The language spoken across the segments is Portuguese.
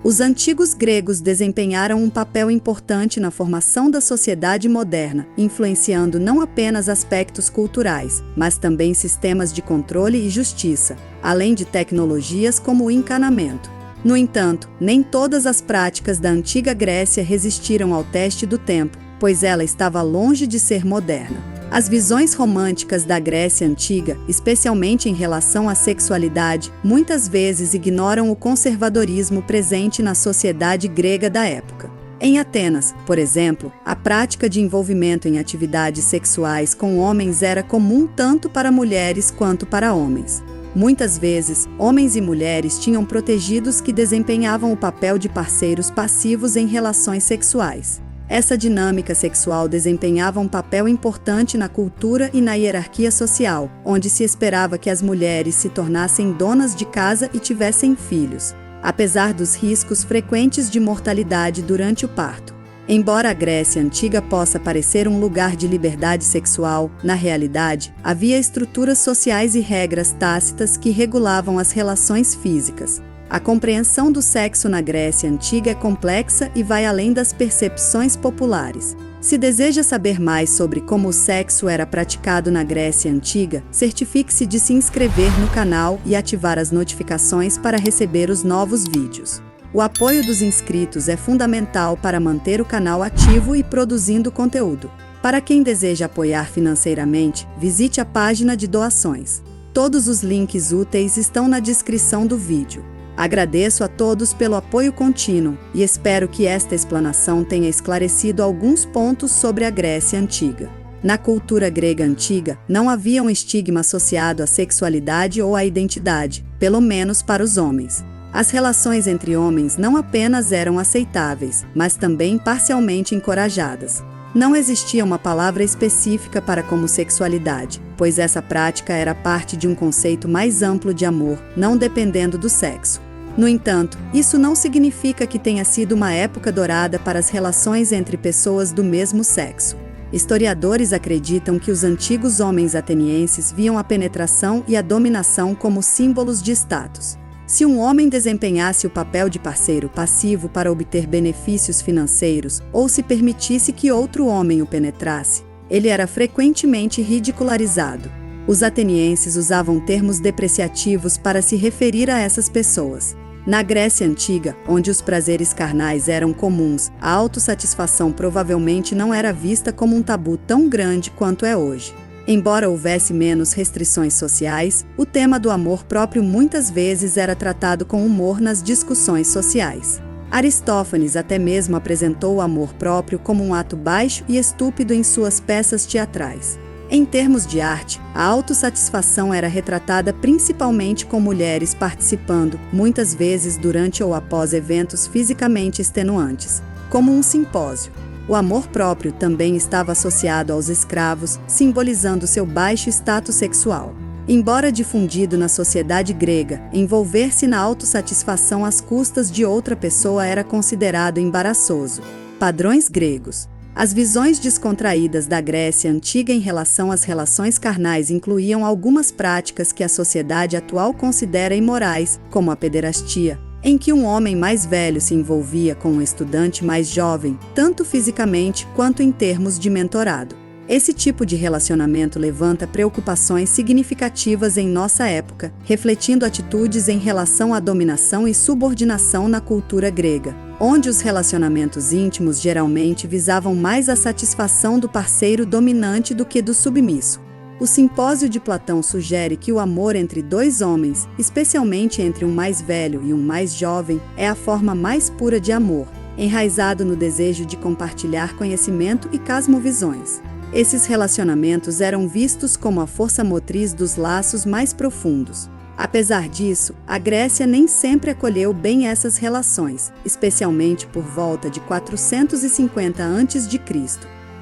Os antigos gregos desempenharam um papel importante na formação da sociedade moderna, influenciando não apenas aspectos culturais, mas também sistemas de controle e justiça, além de tecnologias como o encanamento. No entanto, nem todas as práticas da antiga Grécia resistiram ao teste do tempo, pois ela estava longe de ser moderna. As visões românticas da Grécia Antiga, especialmente em relação à sexualidade, muitas vezes ignoram o conservadorismo presente na sociedade grega da época. Em Atenas, por exemplo, a prática de envolvimento em atividades sexuais com homens era comum tanto para mulheres quanto para homens. Muitas vezes, homens e mulheres tinham protegidos que desempenhavam o papel de parceiros passivos em relações sexuais. Essa dinâmica sexual desempenhava um papel importante na cultura e na hierarquia social, onde se esperava que as mulheres se tornassem donas de casa e tivessem filhos, apesar dos riscos frequentes de mortalidade durante o parto. Embora a Grécia Antiga possa parecer um lugar de liberdade sexual, na realidade, havia estruturas sociais e regras tácitas que regulavam as relações físicas. A compreensão do sexo na Grécia Antiga é complexa e vai além das percepções populares. Se deseja saber mais sobre como o sexo era praticado na Grécia Antiga, certifique-se de se inscrever no canal e ativar as notificações para receber os novos vídeos. O apoio dos inscritos é fundamental para manter o canal ativo e produzindo conteúdo. Para quem deseja apoiar financeiramente, visite a página de doações. Todos os links úteis estão na descrição do vídeo. Agradeço a todos pelo apoio contínuo e espero que esta explanação tenha esclarecido alguns pontos sobre a Grécia Antiga. Na cultura grega antiga, não havia um estigma associado à sexualidade ou à identidade, pelo menos para os homens. As relações entre homens não apenas eram aceitáveis, mas também parcialmente encorajadas. Não existia uma palavra específica para homossexualidade, pois essa prática era parte de um conceito mais amplo de amor, não dependendo do sexo. No entanto, isso não significa que tenha sido uma época dourada para as relações entre pessoas do mesmo sexo. Historiadores acreditam que os antigos homens atenienses viam a penetração e a dominação como símbolos de status. Se um homem desempenhasse o papel de parceiro passivo para obter benefícios financeiros, ou se permitisse que outro homem o penetrasse, ele era frequentemente ridicularizado. Os atenienses usavam termos depreciativos para se referir a essas pessoas. Na Grécia Antiga, onde os prazeres carnais eram comuns, a autossatisfação provavelmente não era vista como um tabu tão grande quanto é hoje. Embora houvesse menos restrições sociais, o tema do amor próprio muitas vezes era tratado com humor nas discussões sociais. Aristófanes até mesmo apresentou o amor próprio como um ato baixo e estúpido em suas peças teatrais. Em termos de arte, a autossatisfação era retratada principalmente com mulheres participando, muitas vezes durante ou após eventos fisicamente extenuantes, como um simpósio. O amor próprio também estava associado aos escravos, simbolizando seu baixo status sexual. Embora difundido na sociedade grega, envolver-se na autossatisfação às custas de outra pessoa era considerado embaraçoso. Padrões gregos. As visões descontraídas da Grécia Antiga em relação às relações carnais incluíam algumas práticas que a sociedade atual considera imorais, como a pederastia, em que um homem mais velho se envolvia com um estudante mais jovem, tanto fisicamente quanto em termos de mentorado. Esse tipo de relacionamento levanta preocupações significativas em nossa época, refletindo atitudes em relação à dominação e subordinação na cultura grega, onde os relacionamentos íntimos geralmente visavam mais a satisfação do parceiro dominante do que do submisso. O Simpósio de Platão sugere que o amor entre dois homens, especialmente entre um mais velho e um mais jovem, é a forma mais pura de amor, enraizado no desejo de compartilhar conhecimento e cosmovisões. Esses relacionamentos eram vistos como a força motriz dos laços mais profundos. Apesar disso, a Grécia nem sempre acolheu bem essas relações, especialmente por volta de 450 a.C.,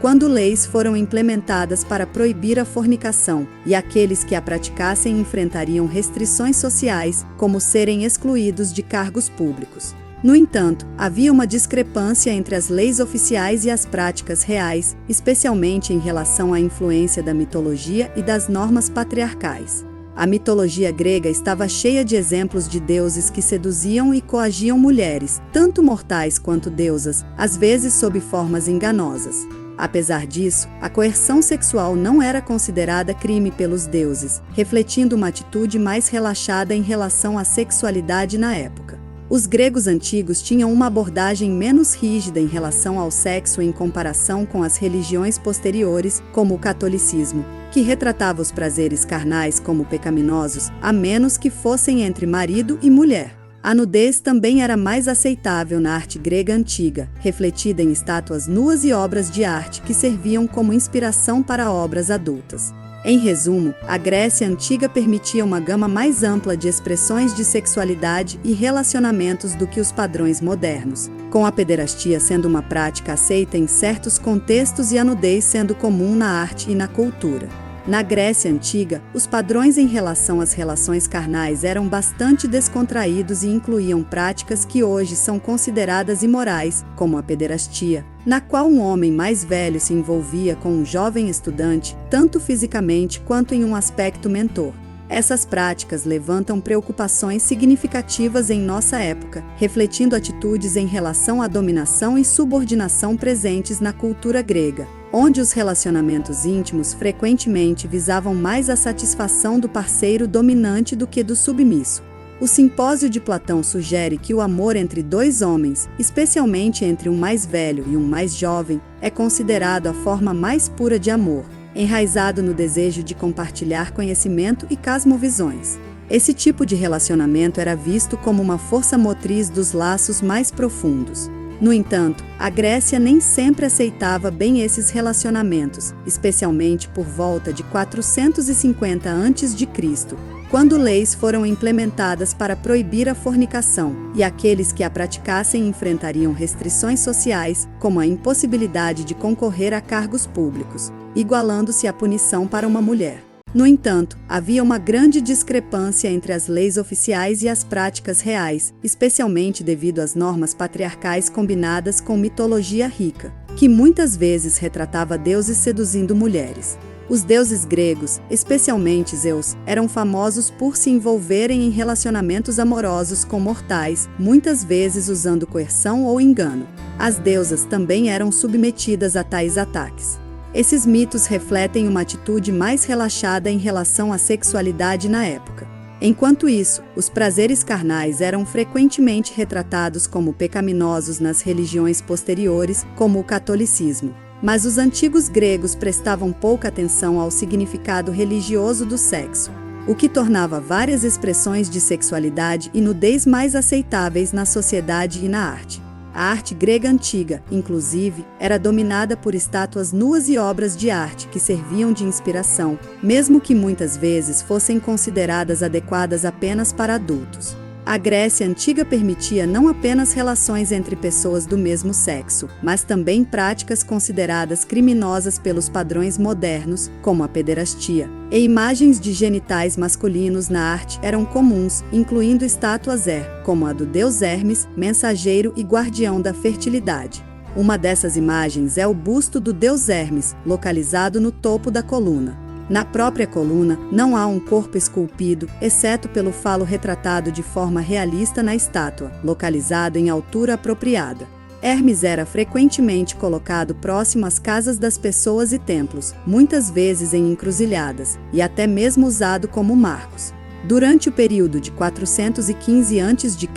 quando leis foram implementadas para proibir a fornicação, e aqueles que a praticassem enfrentariam restrições sociais, como serem excluídos de cargos públicos. No entanto, havia uma discrepância entre as leis oficiais e as práticas reais, especialmente em relação à influência da mitologia e das normas patriarcais. A mitologia grega estava cheia de exemplos de deuses que seduziam e coagiam mulheres, tanto mortais quanto deusas, às vezes sob formas enganosas. Apesar disso, a coerção sexual não era considerada crime pelos deuses, refletindo uma atitude mais relaxada em relação à sexualidade na época. Os gregos antigos tinham uma abordagem menos rígida em relação ao sexo em comparação com as religiões posteriores, como o catolicismo, que retratava os prazeres carnais como pecaminosos, a menos que fossem entre marido e mulher. A nudez também era mais aceitável na arte grega antiga, refletida em estátuas nuas e obras de arte que serviam como inspiração para obras adultas. Em resumo, a Grécia Antiga permitia uma gama mais ampla de expressões de sexualidade e relacionamentos do que os padrões modernos, com a pederastia sendo uma prática aceita em certos contextos e a nudez sendo comum na arte e na cultura. Na Grécia Antiga, os padrões em relação às relações carnais eram bastante descontraídos e incluíam práticas que hoje são consideradas imorais, como a pederastia, na qual um homem mais velho se envolvia com um jovem estudante, tanto fisicamente quanto em um aspecto mentor. Essas práticas levantam preocupações significativas em nossa época, refletindo atitudes em relação à dominação e subordinação presentes na cultura grega, onde os relacionamentos íntimos frequentemente visavam mais a satisfação do parceiro dominante do que do submisso. O Simpósio de Platão sugere que o amor entre dois homens, especialmente entre um mais velho e um mais jovem, é considerado a forma mais pura de amor, enraizado no desejo de compartilhar conhecimento e cosmovisões. Esse tipo de relacionamento era visto como uma força motriz dos laços mais profundos. No entanto, a Grécia nem sempre aceitava bem esses relacionamentos, especialmente por volta de 450 a.C., quando leis foram implementadas para proibir a fornicação, e aqueles que a praticassem enfrentariam restrições sociais, como a impossibilidade de concorrer a cargos públicos, igualando-se à punição para uma mulher. No entanto, havia uma grande discrepância entre as leis oficiais e as práticas reais, especialmente devido às normas patriarcais combinadas com mitologia rica, que muitas vezes retratava deuses seduzindo mulheres. Os deuses gregos, especialmente Zeus, eram famosos por se envolverem em relacionamentos amorosos com mortais, muitas vezes usando coerção ou engano. As deusas também eram submetidas a tais ataques. Esses mitos refletem uma atitude mais relaxada em relação à sexualidade na época. Enquanto isso, os prazeres carnais eram frequentemente retratados como pecaminosos nas religiões posteriores, como o catolicismo. Mas os antigos gregos prestavam pouca atenção ao significado religioso do sexo, o que tornava várias expressões de sexualidade e nudez mais aceitáveis na sociedade e na arte. A arte grega antiga, inclusive, era dominada por estátuas nuas e obras de arte que serviam de inspiração, mesmo que muitas vezes fossem consideradas adequadas apenas para adultos. A Grécia Antiga permitia não apenas relações entre pessoas do mesmo sexo, mas também práticas consideradas criminosas pelos padrões modernos, como a pederastia. E imagens de genitais masculinos na arte eram comuns, incluindo estátuas como a do deus Hermes, mensageiro e guardião da fertilidade. Uma dessas imagens é o busto do deus Hermes, localizado no topo da coluna. Na própria coluna, não há um corpo esculpido, exceto pelo falo retratado de forma realista na estátua, localizado em altura apropriada. Hermes era frequentemente colocado próximo às casas das pessoas e templos, muitas vezes em encruzilhadas, e até mesmo usado como marcos. Durante o período de 415 a.C.,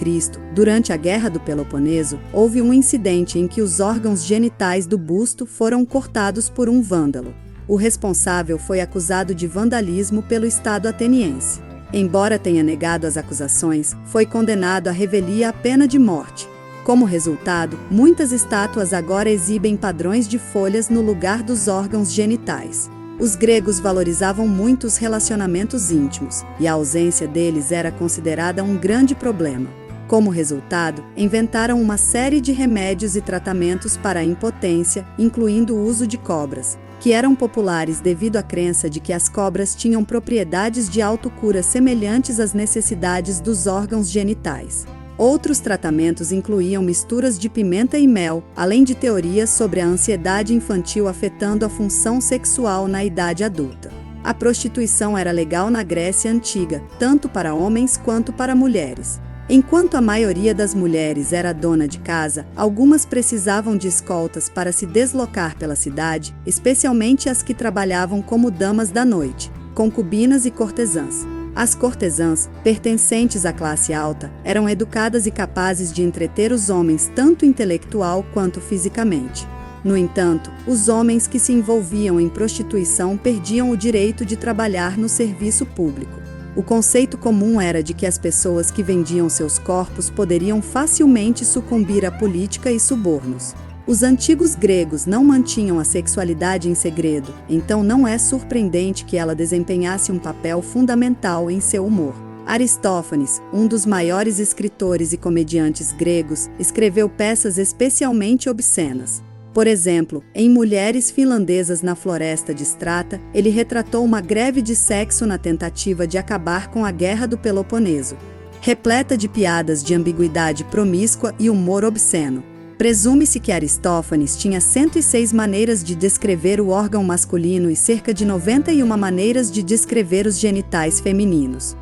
durante a Guerra do Peloponeso, houve um incidente em que os órgãos genitais do busto foram cortados por um vândalo. O responsável foi acusado de vandalismo pelo Estado ateniense. Embora tenha negado as acusações, foi condenado à revelia à pena de morte. Como resultado, muitas estátuas agora exibem padrões de folhas no lugar dos órgãos genitais. Os gregos valorizavam muito os relacionamentos íntimos, e a ausência deles era considerada um grande problema. Como resultado, inventaram uma série de remédios e tratamentos para a impotência, incluindo o uso de cobras, que eram populares devido à crença de que as cobras tinham propriedades de autocura semelhantes às necessidades dos órgãos genitais. Outros tratamentos incluíam misturas de pimenta e mel, além de teorias sobre a ansiedade infantil afetando a função sexual na idade adulta. A prostituição era legal na Grécia Antiga, tanto para homens quanto para mulheres. Enquanto a maioria das mulheres era dona de casa, algumas precisavam de escoltas para se deslocar pela cidade, especialmente as que trabalhavam como damas da noite, concubinas e cortesãs. As cortesãs, pertencentes à classe alta, eram educadas e capazes de entreter os homens tanto intelectual quanto fisicamente. No entanto, os homens que se envolviam em prostituição perdiam o direito de trabalhar no serviço público. O conceito comum era de que as pessoas que vendiam seus corpos poderiam facilmente sucumbir à política e subornos. Os antigos gregos não mantinham a sexualidade em segredo, então não é surpreendente que ela desempenhasse um papel fundamental em seu humor. Aristófanes, um dos maiores escritores e comediantes gregos, escreveu peças especialmente obscenas. Por exemplo, em Mulheres Finlandesas na Floresta de Strata, ele retratou uma greve de sexo na tentativa de acabar com a Guerra do Peloponeso. Repleta de piadas de ambiguidade promíscua e humor obsceno. Presume-se que Aristófanes tinha 106 maneiras de descrever o órgão masculino e cerca de 91 maneiras de descrever os genitais femininos.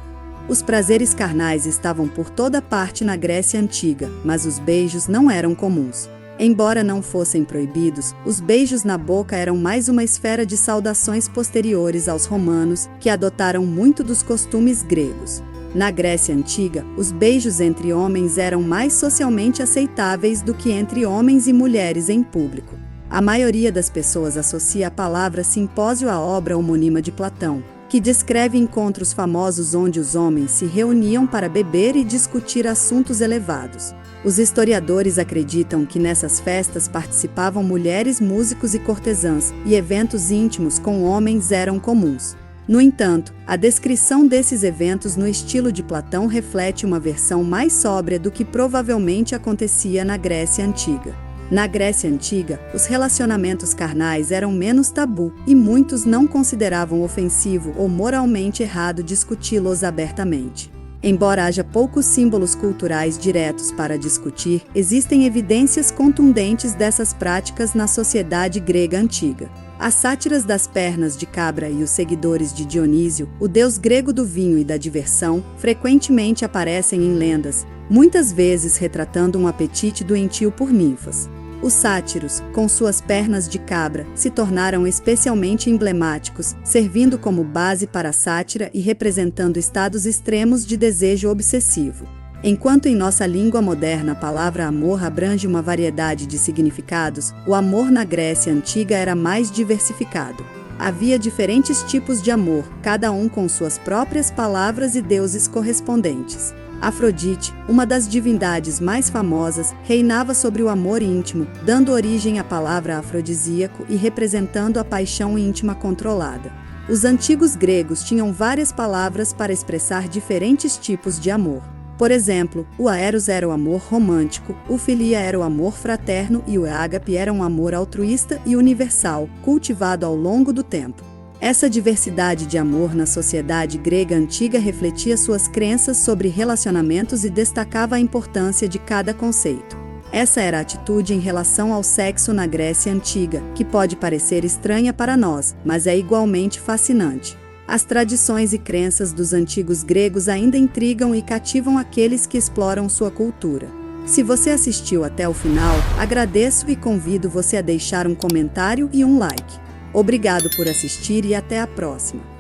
Os prazeres carnais estavam por toda parte na Grécia Antiga, mas os beijos não eram comuns. Embora não fossem proibidos, os beijos na boca eram mais uma esfera de saudações posteriores aos romanos, que adotaram muito dos costumes gregos. Na Grécia Antiga, os beijos entre homens eram mais socialmente aceitáveis do que entre homens e mulheres em público. A maioria das pessoas associa a palavra simpósio à obra homônima de Platão, que descreve encontros famosos onde os homens se reuniam para beber e discutir assuntos elevados. Os historiadores acreditam que nessas festas participavam mulheres, músicos e cortesãs, e eventos íntimos com homens eram comuns. No entanto, a descrição desses eventos no estilo de Platão reflete uma versão mais sóbria do que provavelmente acontecia na Grécia Antiga. Na Grécia Antiga, os relacionamentos carnais eram menos tabu, e muitos não consideravam ofensivo ou moralmente errado discuti-los abertamente. Embora haja poucos símbolos culturais diretos para discutir, existem evidências contundentes dessas práticas na sociedade grega antiga. As sátiras das pernas de cabra e os seguidores de Dionísio, o deus grego do vinho e da diversão, frequentemente aparecem em lendas, muitas vezes retratando um apetite doentio por ninfas. Os sátiros, com suas pernas de cabra, se tornaram especialmente emblemáticos, servindo como base para a sátira e representando estados extremos de desejo obsessivo. Enquanto em nossa língua moderna a palavra amor abrange uma variedade de significados, o amor na Grécia Antiga era mais diversificado. Havia diferentes tipos de amor, cada um com suas próprias palavras e deuses correspondentes. Afrodite, uma das divindades mais famosas, reinava sobre o amor íntimo, dando origem à palavra afrodisíaco e representando a paixão íntima controlada. Os antigos gregos tinham várias palavras para expressar diferentes tipos de amor. Por exemplo, o Eros era o amor romântico, o Filia era o amor fraterno e o Ágape era um amor altruísta e universal, cultivado ao longo do tempo. Essa diversidade de amor na sociedade grega antiga refletia suas crenças sobre relacionamentos e destacava a importância de cada conceito. Essa era a atitude em relação ao sexo na Grécia Antiga, que pode parecer estranha para nós, mas é igualmente fascinante. As tradições e crenças dos antigos gregos ainda intrigam e cativam aqueles que exploram sua cultura. Se você assistiu até o final, agradeço e convido você a deixar um comentário e um like. Obrigado por assistir e até a próxima.